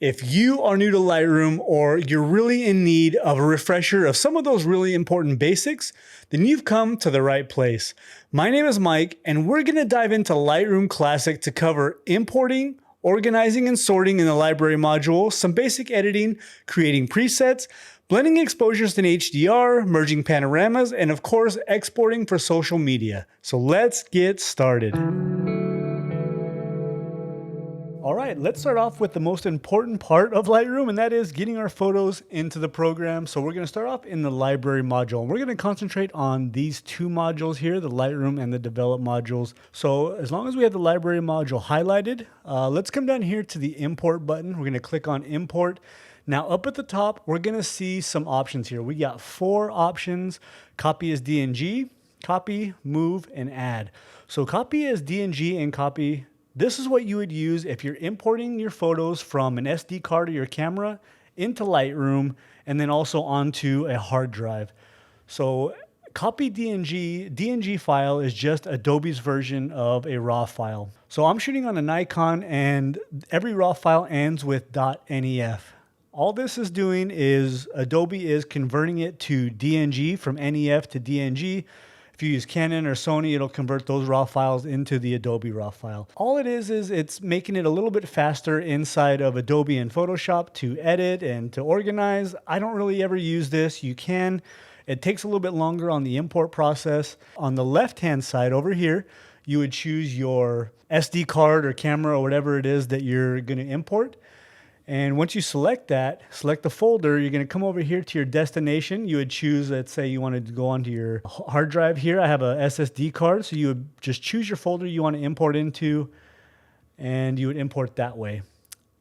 If you are new to Lightroom or you're really in need of a refresher of some of those really important basics, then you've come to the right place. My name is Mike, and we're going to dive into Lightroom Classic to cover importing, organizing and sorting in the library module, some basic editing, creating presets, blending exposures in HDR, merging panoramas, and of course, exporting for social media. So let's get started. All right, let's start off with the most important part of Lightroom, and that is getting our photos into the program. So we're going to start off in the library module, and we're going to concentrate on these two modules here, the Lightroom and the Develop modules. So as long as we have the library module highlighted, let's come down here to the Import button. We're going to click on Import. Now up at the top, we're going to see some options here. We got 4 options: copy as DNG, copy, move, and add. So copy as DNG and copy. This is what you would use if you're importing your photos from an SD card or your camera into Lightroom and then also onto a hard drive. So copy DNG file is just Adobe's version of a RAW file. So I'm shooting on a Nikon and every RAW file ends with .nef. All this is doing is Adobe is converting it to DNG from NEF to DNG. If you use Canon or Sony, it'll convert those RAW files into the Adobe RAW file. All it is it's making it a little bit faster inside of Adobe and Photoshop to edit and to organize. I don't really ever use this. You can. It takes a little bit longer on the import process. On the left-hand side over here, you would choose your SD card or camera or whatever it is that you're going to import. And once you select that, select the folder, you're going to come over here to your destination. You would choose, let's say you wanted to go onto your hard drive here. I have a SSD card, so you would just choose your folder you want to import into, and you would import that way.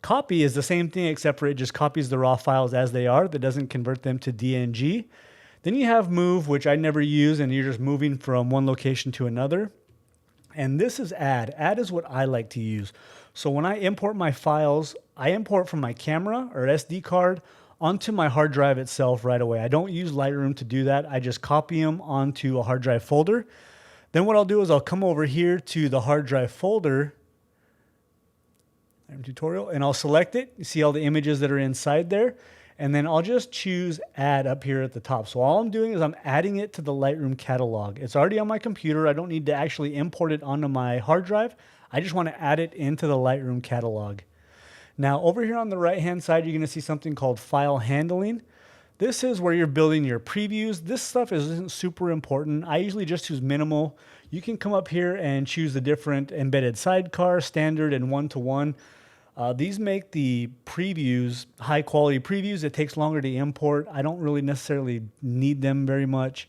Copy is the same thing, except for it just copies the RAW files as they are. That doesn't convert them to DNG. Then you have move, which I never use, and you're just moving from one location to another. And this is add. Add is what I like to use. So when I import my files, I import from my camera or SD card onto my hard drive itself right away. I don't use Lightroom to do that. I just copy them onto a hard drive folder. Then what I'll do is I'll come over here to the hard drive folder tutorial, and I'll select it. You see all the images that are inside there. And then I'll just choose add up here at the top. So all I'm doing is I'm adding it to the Lightroom catalog. It's already on my computer. I don't need to actually import it onto my hard drive. I just want to add it into the Lightroom catalog. Now over here on the right hand side, you're going to see something called file handling. This is where you're building your previews. This stuff isn't super important. I usually just use minimal. You can come up here and choose the different embedded sidecar, standard, and one-to-one. These make the previews high quality previews. It takes longer to import. I don't really necessarily need them very much.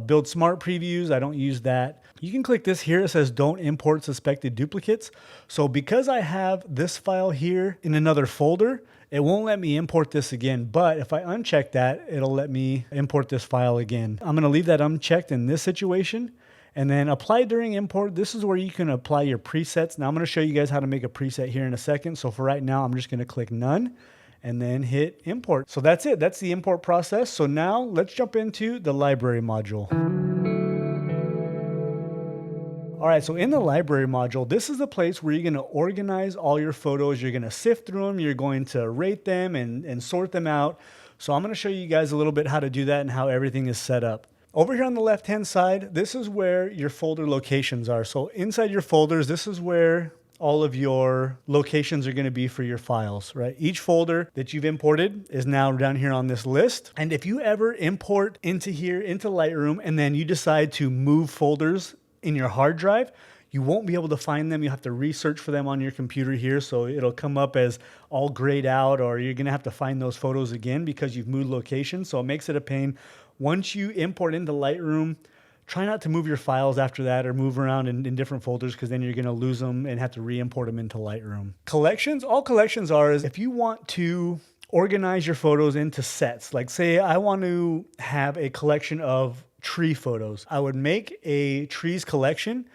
Build smart previews, I don't use that. You can click this here. It says don't import suspected duplicates. So because I have this file here in another folder, it won't let me import this again. But if I uncheck that, it'll let me import this file again. I'm going to leave that unchecked in this situation. And then apply during import. This is where you can apply your presets. Now I'm going to show you guys how to make a preset here in a second. So for right now, I'm just going to click none and then hit import. So that's it. That's the import process. So now let's jump into the library module. All right, so in the library module, this is the place where you're going to organize all your photos. You're going to sift through them. You're going to rate them and sort them out. So I'm going to show you guys a little bit how to do that and how everything is set up. Over here on the left-hand side, this is where your folder locations are. So inside your folders, this is where all of your locations are going to be for your files, right? Each folder that you've imported is now down here on this list. And if you ever import into here, into Lightroom, and then you decide to move folders in your hard drive, you won't be able to find them. You have to research for them on your computer here. So it'll come up as all grayed out, or you're going to have to find those photos again because you've moved locations. So it makes it a pain. Once you import into Lightroom, try not to move your files after that or move around in different folders, because then you're going to lose them and have to re-import them into Lightroom. Collections, all collections are is if you want to organize your photos into sets. Like say I want to have a collection of tree photos. I would make a trees collection,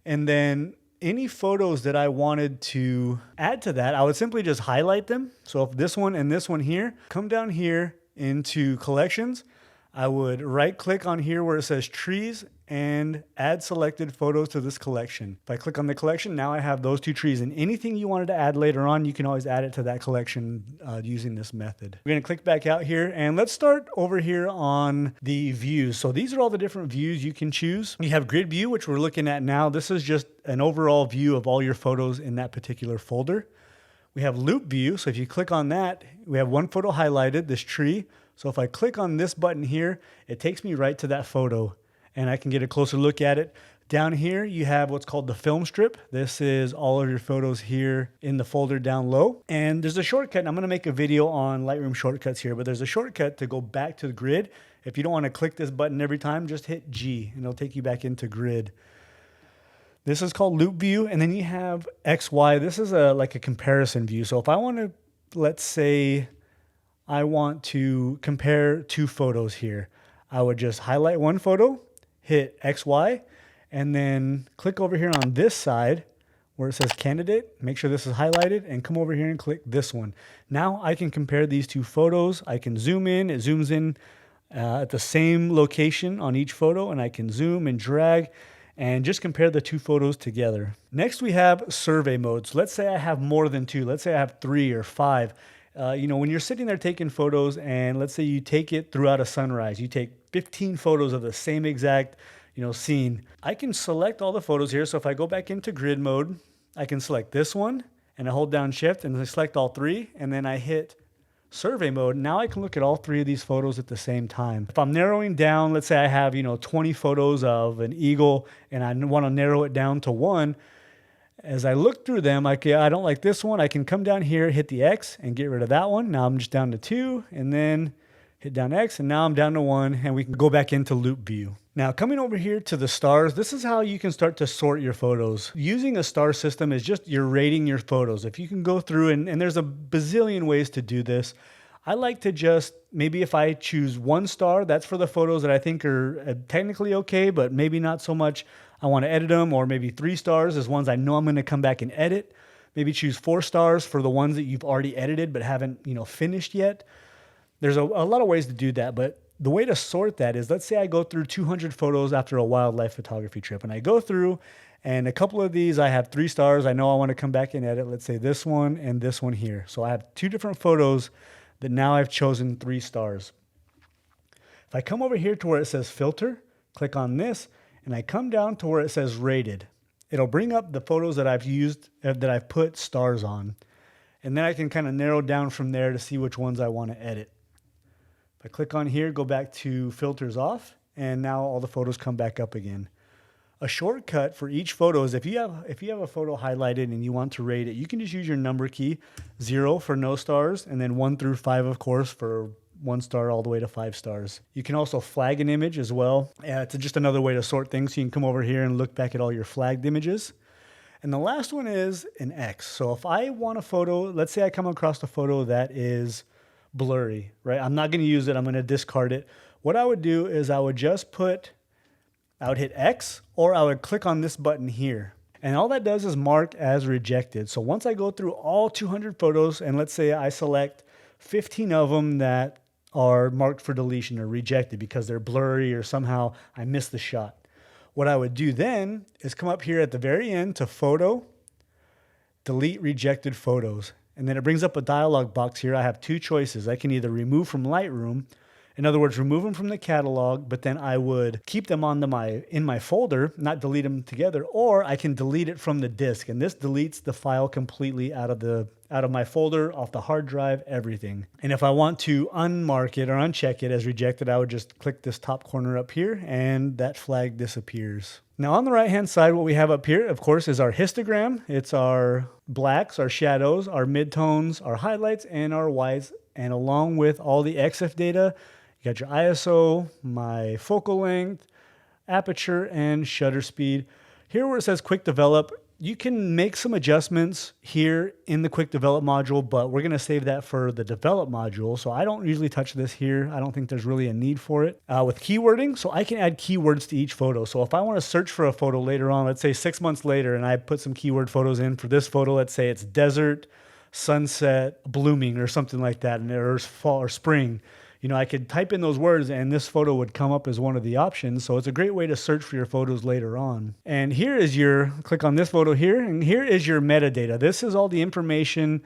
and then any photos that I wanted to add to that, I would simply just highlight them. So if this one and this one here, come down here into collections, I would right click on here where it says trees and add selected photos to this collection. If I click on the collection, now I have those two trees, and anything you wanted to add later on, you can always add it to that collection using this method. We're gonna click back out here, and let's start over here on the views. So these are all the different views you can choose. You have grid view, which we're looking at now. This is just an overall view of all your photos in that particular folder. We have loop view. So if you click on that, we have one photo highlighted, this tree. So if I click on this button here, it takes me right to that photo and I can get a closer look at it. Down here, you have what's called the film strip. This is all of your photos here in the folder down low. And there's a shortcut, and I'm gonna make a video on Lightroom shortcuts here, but there's a shortcut to go back to the grid. If you don't wanna click this button every time, just hit G and it'll take you back into grid. This is called loop view, and then you have XY. This is like a comparison view. So if I want to, let's say I want to compare two photos here, I would just highlight one photo, hit XY, and then click over here on this side where it says candidate, make sure this is highlighted, and come over here and click this one. Now I can compare these two photos. I can zoom in, it zooms in at the same location on each photo, and I can zoom and drag and just compare the two photos together. Next, we have survey mode. So let's say I have more than two. Let's say I have 3 or 5. You know, when you're sitting there taking photos, and let's say you take it throughout a sunrise, you take 15 photos of the same exact, scene. I can select all the photos here. So if I go back into grid mode, I can select this one, and I hold down shift and I select all 3, and then I hit survey mode. Now I can look at all 3 of these photos at the same time. If I'm narrowing down, let's say I have 20 photos of an eagle and I want to narrow it down to 1. As I look through them, I don't like this one. I can come down here, hit the X and get rid of that one. Now I'm just down to 2, and then hit down X, and now I'm down to 1, and we can go back into loop view. Now coming over here to the stars, this is how you can start to sort your photos. Using a star system is just you're rating your photos. If you can go through, and there's a bazillion ways to do this. I like to just, maybe if I choose 1 star, that's for the photos that I think are technically okay, but maybe not so much I want to edit them, or maybe 3 stars is ones I know I'm going to come back and edit. Maybe choose 4 stars for the ones that you've already edited but haven't, finished yet. There's a lot of ways to do that, but the way to sort that is, let's say I go through 200 photos after a wildlife photography trip, and I go through, and a couple of these I have 3 stars. I know I want to come back and edit. Let's say this one and this one here. So I have 2 different photos that now I've chosen 3 stars. If I come over here to where it says filter, click on this, and I come down to where it says rated, it'll bring up the photos that I've used, that I've put stars on. And then I can kind of narrow down from there to see which ones I want to edit. If I click on here, go back to filters off, and now all the photos come back up again. A shortcut for each photo is if you have a photo highlighted and you want to rate it, you can just use your number key, 0 for no stars, and then 1 through 5, of course, for 1 star all the way to 5 stars. You can also flag an image as well. It's just another way to sort things. So you can come over here and look back at all your flagged images. And the last one is an X. So if I want a photo, let's say I come across a photo that is blurry, right? I'm not going to use it. I'm going to discard it. What I would do is I would hit X, or I would click on this button here. And all that does is mark as rejected. So once I go through all 200 photos, and let's say I select 15 of them that are marked for deletion or rejected because they're blurry or somehow I missed the shot. What I would do then is come up here at the very end to photo, delete rejected photos. And then it brings up a dialog box here. I have 2 choices. I can either remove from Lightroom, in other words, remove them from the catalog, but then I would keep them on in my folder, not delete them together, or I can delete it from the disk. And this deletes the file completely out of my folder, off the hard drive, everything. And if I want to unmark it or uncheck it as rejected, I would just click this top corner up here, and that flag disappears. Now on the right-hand side, what we have up here, of course, is our histogram. It's our blacks, our shadows, our midtones, our highlights, and our whites. And along with all the EXIF data, you got your ISO, my focal length, aperture, and shutter speed. Here where it says quick develop, you can make some adjustments here in the quick develop module, but we're going to save that for the develop module. So I don't usually touch this here. I don't think there's really a need for it. With keywording, so I can add keywords to each photo. So if I want to search for a photo later on, let's say 6 months later, and I put some keyword photos in for this photo, let's say it's desert, sunset, blooming, or something like that, and there's fall or spring. I could type in those words and this photo would come up as one of the options. So it's a great way to search for your photos later on. And here is click on this photo here, and here is your metadata. This is all the information,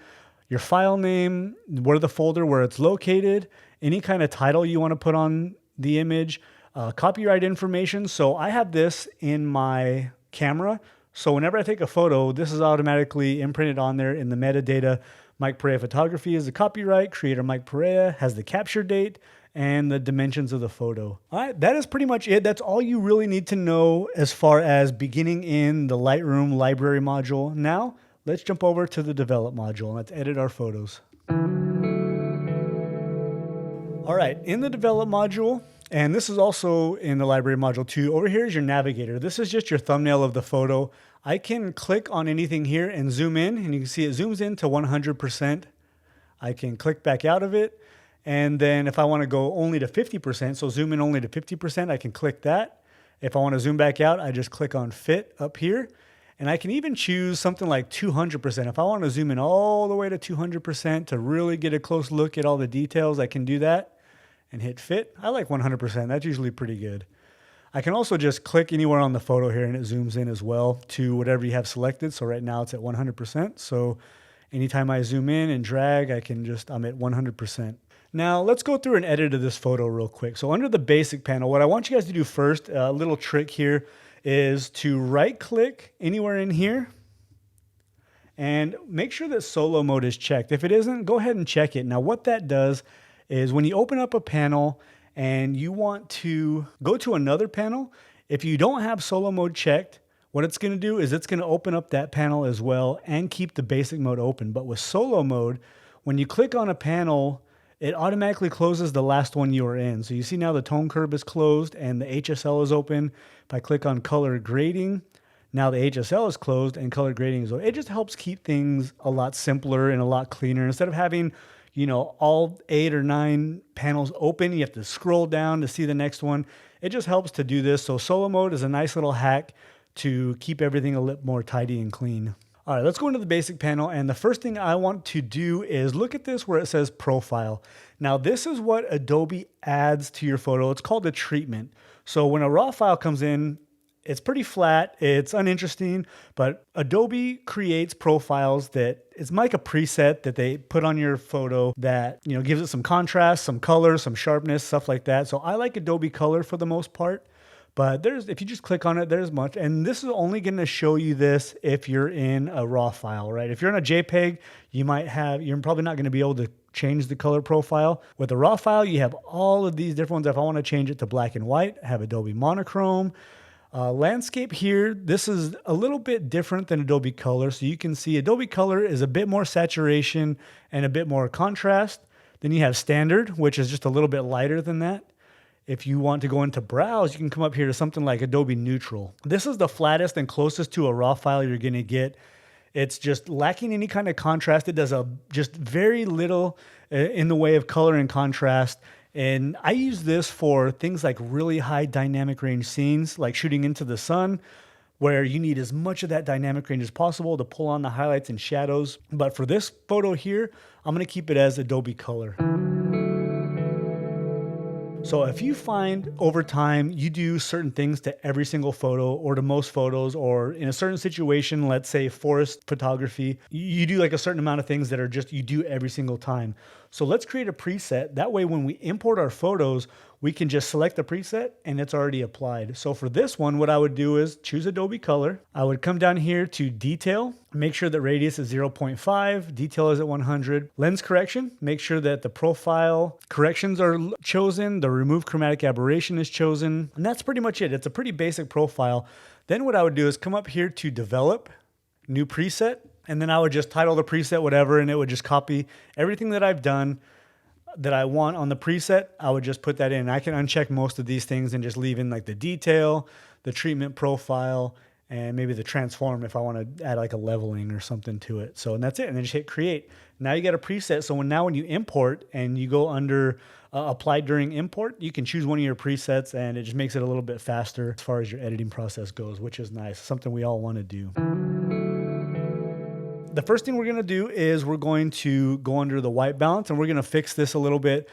your file name, where the folder, where it's located, any kind of title you want to put on the image, copyright information. So I have this in my camera. So whenever I take a photo, this is automatically imprinted on there in the metadata. Mike Perea Photography is the copyright, creator Mike Perea has the capture date and the dimensions of the photo. All right, that is pretty much it. That's all you really need to know as far as beginning in the Lightroom library module. Now, let's jump over to the develop module and let's edit our photos. All right, in the develop module, and this is also in the library module too, over here is your navigator. This is just your thumbnail of the photo. I can click on anything here and zoom in, and you can see it zooms in to 100%. I can click back out of it. And then if I want to go only to 50%, so zoom in only to 50%, I can click that. If I want to zoom back out, I just click on fit up here. And I can even choose something like 200%. If I want to zoom in all the way to 200% to really get a close look at all the details, I can do that and hit fit. I like 100%. That's usually pretty good. I can also just click anywhere on the photo here and it zooms in as well to whatever you have selected. So right now it's at 100%. So anytime I zoom in and drag, I'm at 100%. Now let's go through an edit of this photo real quick. So under the basic panel, what I want you guys to do first, a little trick here, is to right click anywhere in here and make sure that solo mode is checked. If it isn't, go ahead and check it. Now what that does is when you open up a panel and you want to go to another panel, if you don't have solo mode checked, what it's going to do is it's going to open up that panel as well and keep the basic mode open. But with solo mode, when you click on a panel, it automatically closes the last one you were in. So you see now the tone curve is closed and the HSL is open. If I click on color grading, now the HSL is closed and color grading is open. It just helps keep things a lot simpler and a lot cleaner. Instead of having all 8 or 9 panels open, you have to scroll down to see the next one. It just helps to do this. So solo mode is a nice little hack to keep everything a little more tidy and clean. All right, let's go into the basic panel. And the first thing I want to do is look at this where it says profile. Now this is what Adobe adds to your photo. It's called a treatment. So when a raw file comes in, it's pretty flat, it's uninteresting, but Adobe creates profiles that it's like a preset that they put on your photo that gives it some contrast, some color, some sharpness, stuff like that. So I like Adobe Color for the most part, but if you just click on it, there's much. And this is only going to show you this if you're in a raw file, right? If you're in a JPEG, you're probably not going to be able to change the color profile. With a raw file, you have all of these different ones. If I want to change it to black and white, I have Adobe Monochrome. Landscape here, this is a little bit different than Adobe Color. So you can see Adobe Color is a bit more saturation and a bit more contrast. Then you have Standard, which is just a little bit lighter than that. If you want to go into Browse, you can come up here to something like Adobe Neutral. This is the flattest and closest to a raw file you're going to get. It's just lacking any kind of contrast. It does just very little in the way of color and contrast. And I use this for things like really high dynamic range scenes, like shooting into the sun, where you need as much of that dynamic range as possible to pull on the highlights and shadows. But for this photo here, I'm going to keep it as Adobe Color. So if you find over time you do certain things to every single photo or to most photos, or in a certain situation, let's say forest photography, you do like a certain amount of things that are just you do every single time. So let's create a preset. That way when we import our photos, we can just select the preset and it's already applied. So for this one, what I would do is choose Adobe Color. I would come down here to Detail, make sure that radius is 0.5, detail is at 100. Lens correction, make sure that the profile corrections are chosen, the remove chromatic aberration is chosen, and that's pretty much it. It's a pretty basic profile. Then what I would do is come up here to Develop, New Preset, and then I would just title the preset whatever, and it would just copy everything that I've done that I want on the preset. I would just put that in. I can uncheck most of these things and just leave in like the detail, the treatment profile, and maybe the transform if I want to add like a leveling or something to it. So, and that's it. And then just hit create. Now you got a preset. So when you import and you go under apply during import, you can choose one of your presets and it just makes it a little bit faster as far as your editing process goes, which is nice. Something we all want to do. The first thing we're going to do is we're going to go under the white balance and we're going to fix this a little bit.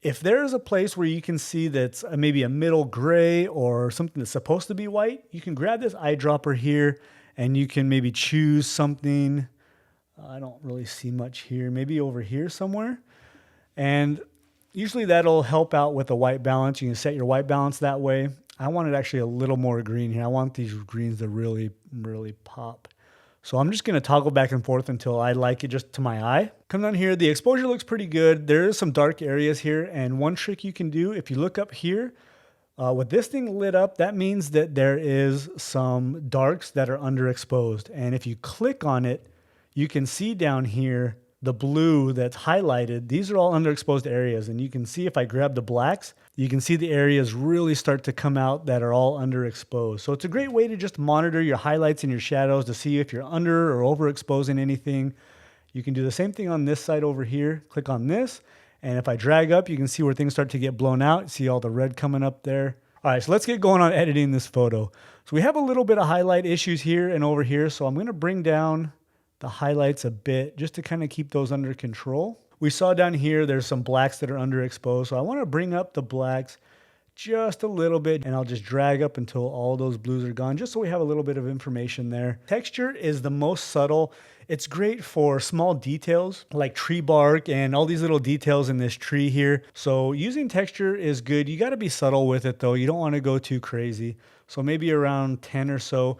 If there is a place where you can see that's maybe a middle gray or something that's supposed to be white, you can grab this eyedropper here and you can maybe choose something. I don't really see much here, maybe over here somewhere. And usually that'll help out with the white balance. You can set your white balance that way. I wanted actually a little more green here. I want these greens to really, really pop. So I'm just going to toggle back and forth until I like it just to my eye. Come down here, the exposure looks pretty good. There is some dark areas here, and one trick you can do, if you look up here, with this thing lit up, that means that there is some darks that are underexposed. And if you click on it, you can see down here the blue that's highlighted. These are all underexposed areas, and you can see if I grab the blacks, you can see the areas really start to come out that are all underexposed. So it's a great way to just monitor your highlights and your shadows to see if you're under or overexposing anything. You can do the same thing on this side over here. Click on this, and if I drag up, you can see where things start to get blown out. See all the red coming up there. All right, so let's get going on editing this photo. So we have a little bit of highlight issues here and over here, so I'm going to bring down the highlights a bit just to kind of keep those under control. We saw down here there's some blacks that are underexposed, so I want to bring up the blacks just a little bit, and I'll just drag up until all those blues are gone, just so we have a little bit of information there. Texture is the most subtle. It's great for small details like tree bark and all these little details in this tree here. So using texture is good. You got to be subtle with it though. You don't want to go too crazy. So maybe around 10 or so.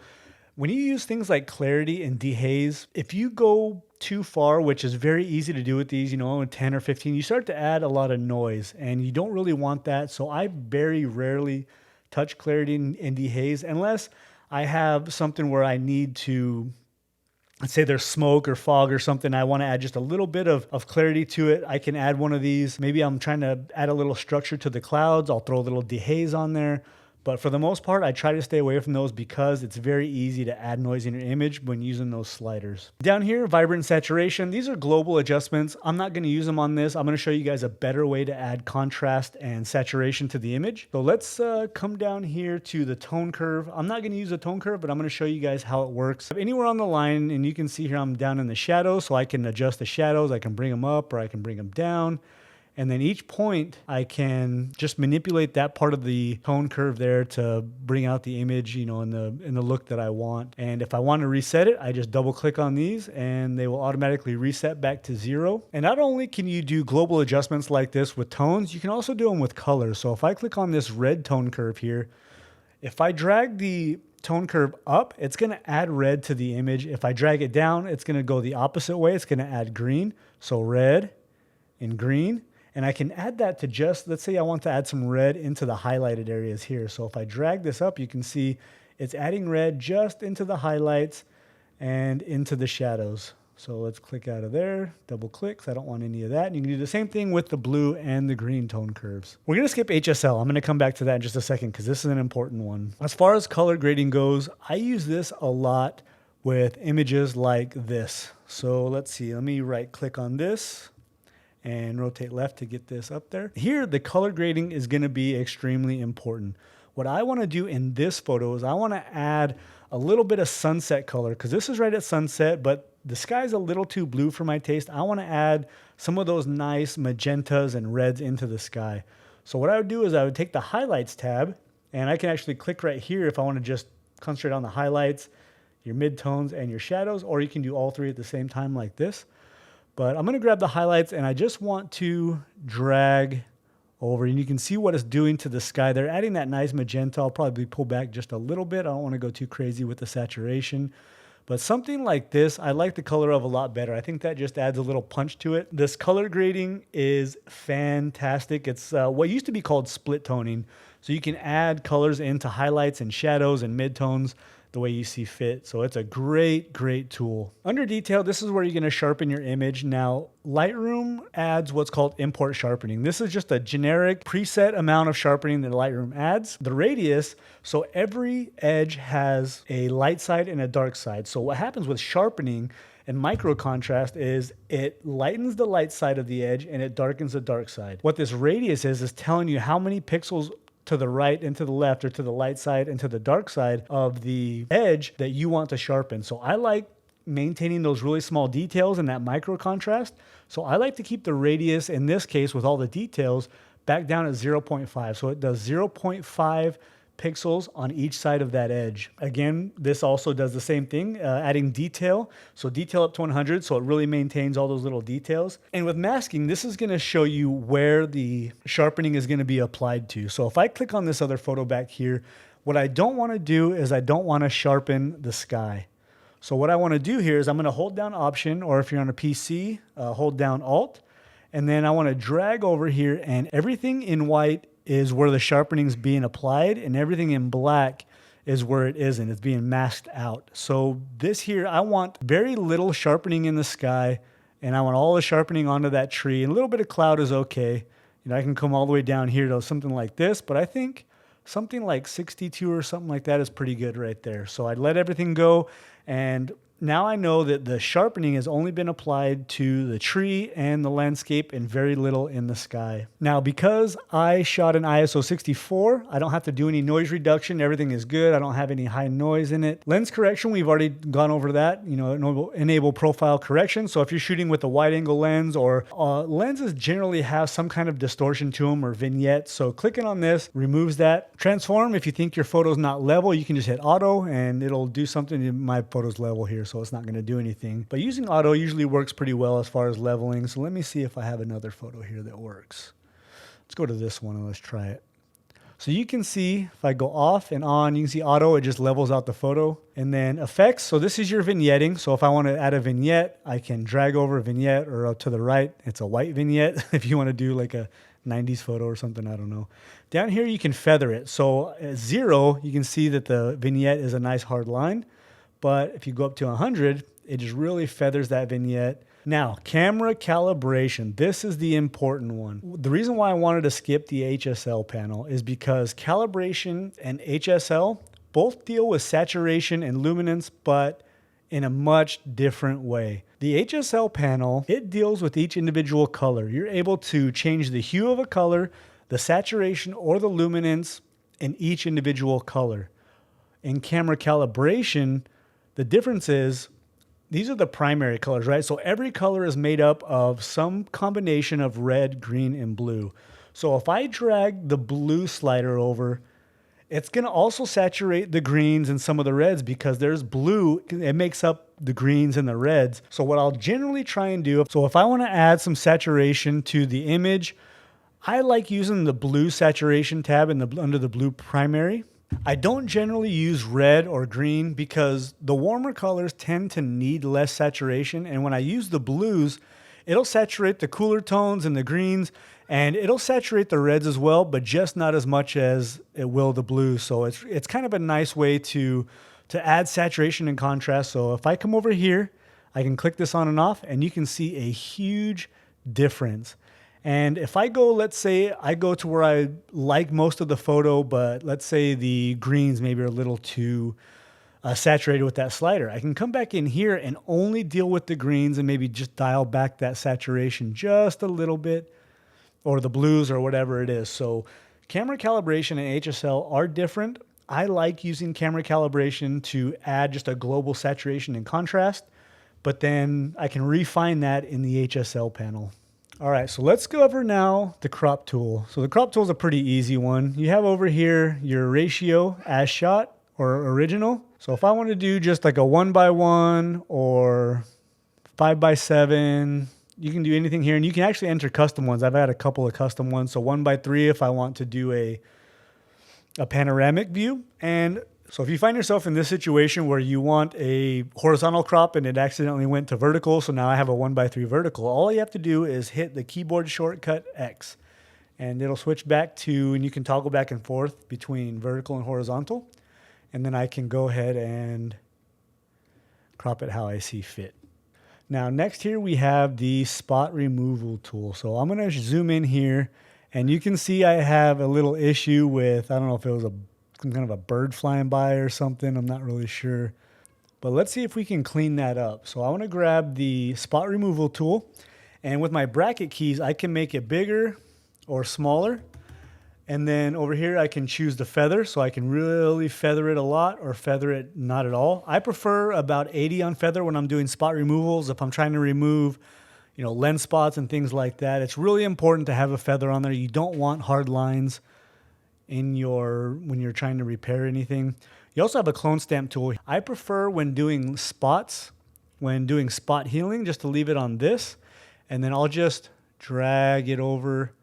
When you use things like clarity and dehaze, if you go too far, which is very easy to do with these, you know, 10 or 15, you start to add a lot of noise, and you don't really want that. So I very rarely touch clarity and dehaze unless I have something where I need to, let's say there's smoke or fog or something. I want to add just a little bit of clarity to it. I can add one of these. Maybe I'm trying to add a little structure to the clouds. I'll throw a little dehaze on there. But for the most part, I try to stay away from those because it's very easy to add noise in your image when using those sliders. Down here, vibrant saturation. These are global adjustments. I'm not going to use them on this. I'm going to show you guys a better way to add contrast and saturation to the image. So let's come down here to the tone curve. I'm not going to use a tone curve, but I'm going to show you guys how it works. Anywhere on the line, and you can see here I'm down in the shadows, so I can adjust the shadows. I can bring them up or I can bring them down. And then each point, I can just manipulate that part of the tone curve there to bring out the image, you know, in the look that I want. And if I want to reset it, I just double click on these and they will automatically reset back to 0. And not only can you do global adjustments like this with tones, you can also do them with colors. So if I click on this red tone curve here, if I drag the tone curve up, it's going to add red to the image. If I drag it down, it's going to go the opposite way. It's going to add green. So red and green. And I can add that to just, let's say I want to add some red into the highlighted areas here. So if I drag this up, you can see it's adding red just into the highlights and into the shadows. So let's click out of there, double click, 'cause I don't want any of that. And you can do the same thing with the blue and the green tone curves. We're gonna skip HSL. I'm gonna come back to that in just a second because this is an important one. As far as color grading goes, I use this a lot with images like this. So let's see, let me right click on this and rotate left to get this up there. Here, the color grading is going to be extremely important. What I want to do in this photo is I want to add a little bit of sunset color because this is right at sunset, but the sky's a little too blue for my taste. I want to add some of those nice magentas and reds into the sky. So what I would do is I would take the highlights tab, and I can actually click right here if I want to just concentrate on the highlights, your midtones, and your shadows, or you can do all three at the same time like this. But I'm going to grab the highlights and I just want to drag over, and you can see what it's doing to the sky. They're adding that nice magenta. I'll probably pull back just a little bit. I don't want to go too crazy with the saturation. But something like this, I like the color of a lot better. I think that just adds a little punch to it. This color grading is fantastic. It's what used to be called split toning. So you can add colors into highlights and shadows and midtones the way you see fit. So it's a great, great tool. Under detail, this is where you're going to sharpen your image. Now, Lightroom adds what's called import sharpening. This is just a generic preset amount of sharpening that Lightroom adds. The radius, so every edge has a light side and a dark side. So what happens with sharpening and micro contrast is it lightens the light side of the edge and it darkens the dark side. What this radius is telling you how many pixels to the right and to the left, or to the light side and to the dark side of the edge that you want to sharpen. So I like maintaining those really small details and that micro contrast. So I like to keep the radius, in this case with all the details, back down at 0.5. So it does 0.5 pixels on each side of that edge. Again, this also does the same thing, adding detail. So detail up to 100, so it really maintains all those little details. And with masking, this is gonna show you where the sharpening is gonna be applied to. So if I click on this other photo back here, what I don't wanna do is I don't wanna sharpen the sky. So what I wanna do here is I'm gonna hold down Option, or if you're on a PC, hold down Alt, and then I wanna drag over here, and everything in white is where the sharpening is being applied, and everything in black is where it isn't. It's being masked out. So this here, I want very little sharpening in the sky, and I want all the sharpening onto that tree, and a little bit of cloud is okay. You know, I can come all the way down here to something like this, but I think something like 62 or something like that is pretty good right there. So I'd let everything go, and now I know that the sharpening has only been applied to the tree and the landscape and very little in the sky. Now, because I shot an ISO 64, I don't have to do any noise reduction. Everything is good. I don't have any high noise in it. Lens correction, we've already gone over that. You know, enable profile correction. So if you're shooting with a wide angle lens, or lenses generally have some kind of distortion to them or vignette. So clicking on this removes that. Transform, if you think your photo's not level, you can just hit auto and it'll do something. My photo's level here, so it's not going to do anything. But using auto usually works pretty well as far as leveling. So let me see if I have another photo here that works. Let's go to this one and let's try it. So you can see if I go off and on, you can see auto, it just levels out the photo. And then effects, so this is your vignetting. So if I want to add a vignette, I can drag over a vignette, or to the right, it's a white vignette. If you want to do like a 90s photo or something, I don't know. Down here, you can feather it. So at 0, you can see that the vignette is a nice hard line. But if you go up to 100, it just really feathers that vignette. Now, camera calibration. This is the important one. The reason why I wanted to skip the HSL panel is because calibration and HSL both deal with saturation and luminance, but in a much different way. The HSL panel, it deals with each individual color. You're able to change the hue of a color, the saturation, or the luminance in each individual color. In camera calibration, the difference is these are the primary colors, right? So every color is made up of some combination of red, green, and blue. So if I drag the blue slider over, it's going to also saturate the greens and some of the reds, because there's blue, it makes up the greens and the reds. So what I'll generally try and do, so if I want to add some saturation to the image, I like using the blue saturation tab under the blue primary. I don't generally use red or green because the warmer colors tend to need less saturation. And when I use the blues, it'll saturate the cooler tones and the greens, and it'll saturate the reds as well, but just not as much as it will the blues. So it's kind of a nice way to add saturation and contrast. So if I come over here, I can click this on and off, and you can see a huge difference. And if I go, let's say I go to where I like most of the photo, but let's say the greens maybe are a little too saturated with that slider, I can come back in here and only deal with the greens and maybe just dial back that saturation just a little bit, or the blues or whatever it is. So camera calibration and HSL are different. I like using camera calibration to add just a global saturation and contrast, but then I can refine that in the HSL panel. All right, so let's go over now the crop tool. So the crop tool is a pretty easy one. You have over here your ratio as shot or original. So if I want to do just like a 1:1 or 5:7, you can do anything here, and you can actually enter custom ones. I've had a couple of custom ones. So 1:3 if I want to do a panoramic view. And so if you find yourself in this situation where you want a horizontal crop and it accidentally went to vertical, so now I have a 1:3 vertical, all you have to do is hit the keyboard shortcut X, and it'll switch back to, and you can toggle back and forth between vertical and horizontal. And then I can go ahead and crop it how I see fit. Now next here we have the spot removal tool. So I'm going to zoom in here, and you can see I have a little issue with, I don't know if it was some kind of a bird flying by or something. I'm not really sure. But let's see if we can clean that up. So I want to grab the spot removal tool, and with my bracket keys, I can make it bigger or smaller. And then over here, I can choose the feather. So I can really feather it a lot or feather it not at all. I prefer about 80 on feather when I'm doing spot removals. If I'm trying to remove, lens spots and things like that. It's really important to have a feather on there. You don't want hard lines when you're trying to repair anything. You also have a clone stamp tool. I prefer when doing spots, when doing spot healing, just to leave it on this, and then I'll just drag it over,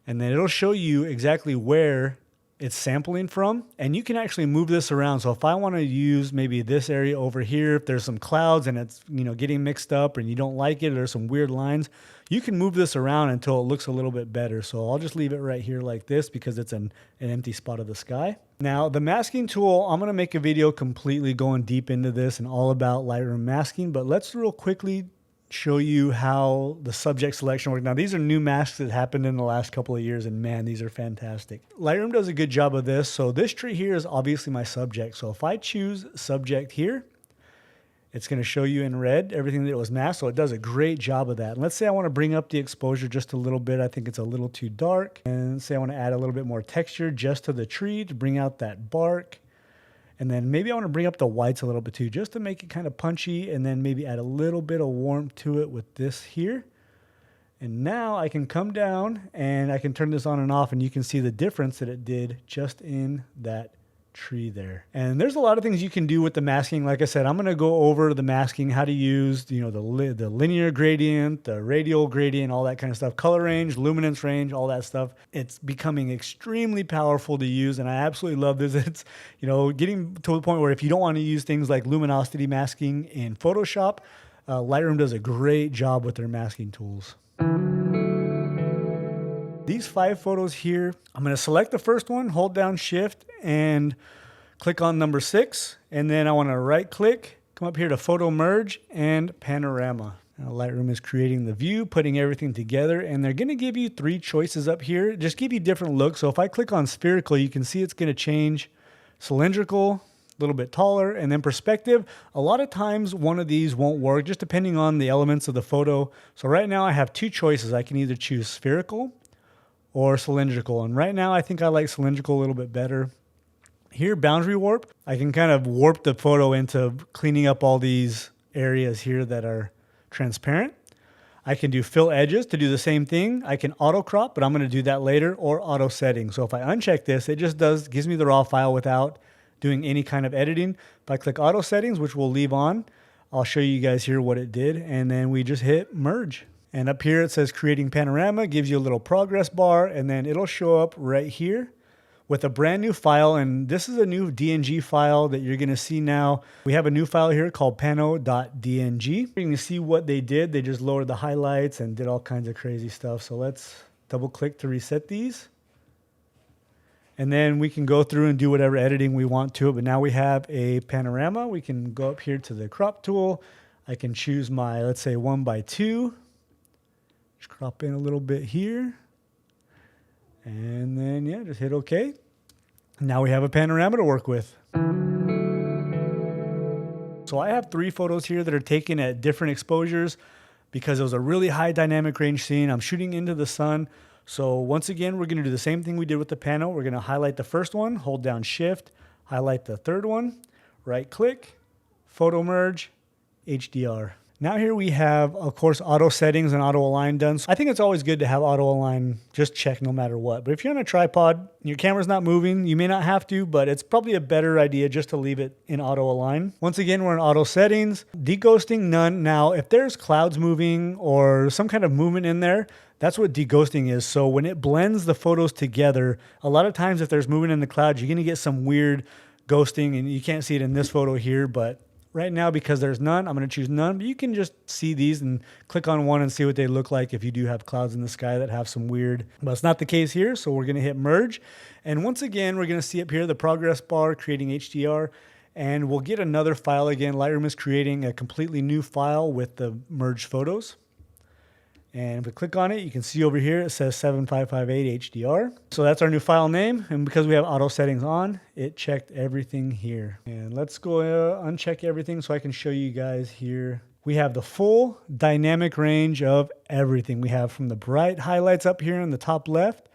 and then it'll show you exactly where it's sampling from, and you can actually move this around. So if I want to use maybe this area over here, if there's some clouds and it's getting mixed up and you don't like it, or there's some weird lines, you can move this around until it looks a little bit better. So I'll just leave it right here like this because it's an empty spot of the sky. Now the masking tool, I'm going to make a video completely going deep into this and all about Lightroom masking, but let's real quickly show you how the subject selection works. Now these are new masks that happened in the last couple of years, and man, these are fantastic. Lightroom does a good job of this. So this tree here is obviously my subject. So if I choose subject here, it's going to show you in red everything that was masked. So it does a great job of that. And let's say I want to bring up the exposure just a little bit. I think it's a little too dark. And say I want to add a little bit more texture just to the tree to bring out that bark. And then maybe I want to bring up the whites a little bit too, just to make it kind of punchy, and then maybe add a little bit of warmth to it with this here. And now I can come down and I can turn this on and off, and you can see the difference that it did just in that tree there. And there's a lot of things you can do with the masking. Like I said, I'm going to go over the masking, how to use the linear gradient, the radial gradient, all that kind of stuff, color range, luminance range, all that stuff. It's becoming extremely powerful to use, and I absolutely love this. It's getting to the point where if you don't want to use things like luminosity masking in Photoshop, Lightroom does a great job with their masking tools. These 5 photos here, I'm going to select the first one, hold down Shift, and click on number 6. And then I want to right click, come up here to Photo Merge and Panorama. Now Lightroom is creating the view, putting everything together, and they're going to give you 3 choices up here. Just give you different looks. So if I click on spherical, you can see it's going to change cylindrical, a little bit taller, and then perspective. A lot of times one of these won't work, just depending on the elements of the photo. So right now I have 2 choices. I can either choose spherical or cylindrical. And right now I think I like cylindrical a little bit better. Here, boundary warp, I can kind of warp the photo into cleaning up all these areas here that are transparent. I can do fill edges to do the same thing. I can auto crop, but I'm going to do that later, or auto setting. So if I uncheck this, it just gives me the raw file without doing any kind of editing. If I click auto settings, which we'll leave on, I'll show you guys here what it did. And then we just hit merge. And up here it says creating panorama, gives you a little progress bar, and then it'll show up right here with a brand new file. And this is a new DNG file that you're going to see now. We have a new file here called pano.dng. You can see what they did. They just lowered the highlights and did all kinds of crazy stuff. So let's double click to reset these. And then we can go through and do whatever editing we want to it. But now we have a panorama. We can go up here to the crop tool. I can choose my, let's say 1:2. Just crop in a little bit here. And then, yeah, just hit OK. Now we have a panorama to work with. So I have 3 photos here that are taken at different exposures because it was a really high dynamic range scene. I'm shooting into the sun. So once again, we're going to do the same thing we did with the pano. We're going to highlight the first one, hold down Shift, highlight the third one, right click, photo merge, HDR. Now here we have, of course, auto settings and auto align done. So I think it's always good to have auto align just check no matter what. But if you're on a tripod and your camera's not moving, you may not have to, but it's probably a better idea just to leave it in auto align. Once again, we're in auto settings, deghosting none. Now, if there's clouds moving or some kind of movement in there, that's what deghosting is. So when it blends the photos together, a lot of times if there's movement in the clouds, you're going to get some weird ghosting, and you can't see it in this photo here, but right now, because there's none, I'm going to choose none, but you can just see these and click on one and see what they look like if you do have clouds in the sky that have some weird, but it's not the case here. So we're going to hit merge. And once again, we're going to see up here the progress bar creating HDR, and we'll get another file again. Lightroom is creating a completely new file with the merged photos. And if we click on it, you can see over here, it says 7558 HDR. So that's our new file name. And because we have auto settings on, it checked everything here. And let's go uncheck everything so I can show you guys here. We have the full dynamic range of everything. We have from the bright highlights up here in the top left,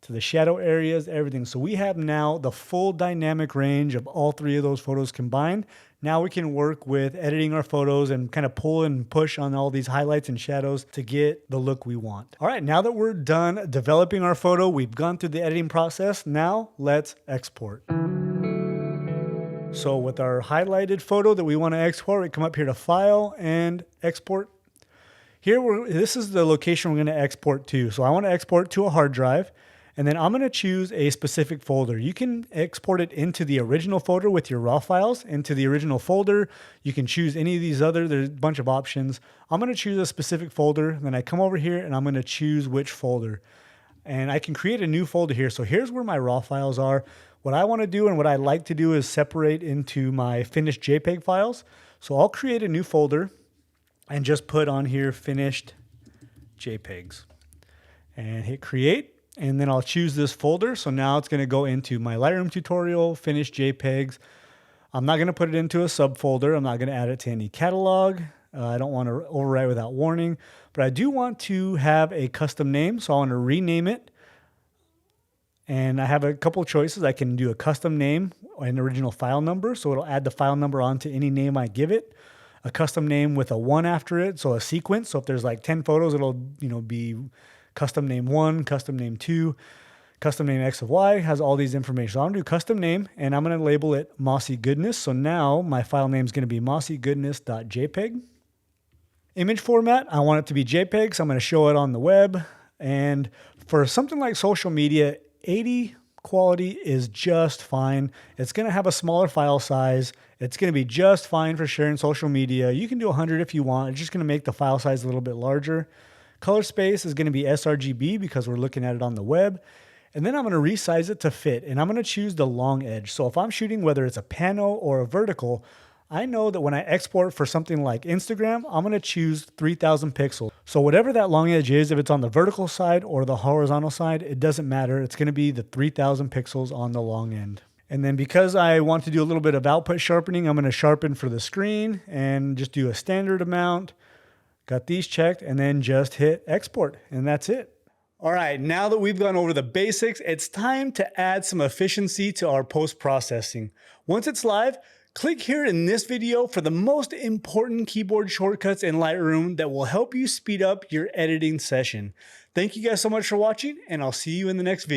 to the shadow areas, everything. So we have now the full dynamic range of all three of those photos combined. Now we can work with editing our photos and kind of pull and push on all these highlights and shadows to get the look we want. All right, now that we're done developing our photo, we've gone through the editing process. Now let's export. So with our highlighted photo that we want to export, we come up here to File and Export. Here, this is the location we're going to export to. So I want to export to a hard drive. And then I'm going to choose a specific folder. You can export it into the original folder with your raw files, into the original folder. You can choose any of these there's a bunch of options. I'm going to choose a specific folder. Then I come over here and I'm going to choose which folder. And I can create a new folder here. So here's where my raw files are. What I want to do and what I like to do is separate into my finished JPEG files. So I'll create a new folder and just put on here finished JPEGs and hit create. And then I'll choose this folder. So now it's going to go into my Lightroom tutorial, finished JPEGs. I'm not going to put it into a subfolder. I'm not going to add it to any catalog. I don't want to overwrite without warning, but I do want to have a custom name. So I want to rename it. And I have a couple of choices. I can do a custom name and original file number. So it'll add the file number onto any name I give it. A custom name with a 1 after it. So a sequence. So if there's like 10 photos, it'll be custom name 1, custom name 2, custom name X of Y, has all these information. So I'm gonna do custom name and I'm gonna label it Mossy Goodness. So now my file name is gonna be mossygoodness.jpg. Image format, I want it to be JPEG, so I'm gonna show it on the web. And for something like social media, 80 quality is just fine. It's gonna have a smaller file size. It's gonna be just fine for sharing social media. You can do 100 if you want. It's just gonna make the file size a little bit larger. Color space is going to be sRGB because we're looking at it on the web. And then I'm going to resize it to fit. And I'm going to choose the long edge. So if I'm shooting whether it's a pano or a vertical, I know that when I export for something like Instagram, I'm going to choose 3000 pixels. So whatever that long edge is, if it's on the vertical side or the horizontal side, it doesn't matter. It's going to be the 3000 pixels on the long end. And then because I want to do a little bit of output sharpening, I'm going to sharpen for the screen and just do a standard amount. Got these checked and then just hit export and that's it. All right, now that we've gone over the basics, it's time to add some efficiency to our post-processing. Once it's live, click here in this video for the most important keyboard shortcuts in Lightroom that will help you speed up your editing session. Thank you guys so much for watching and I'll see you in the next video.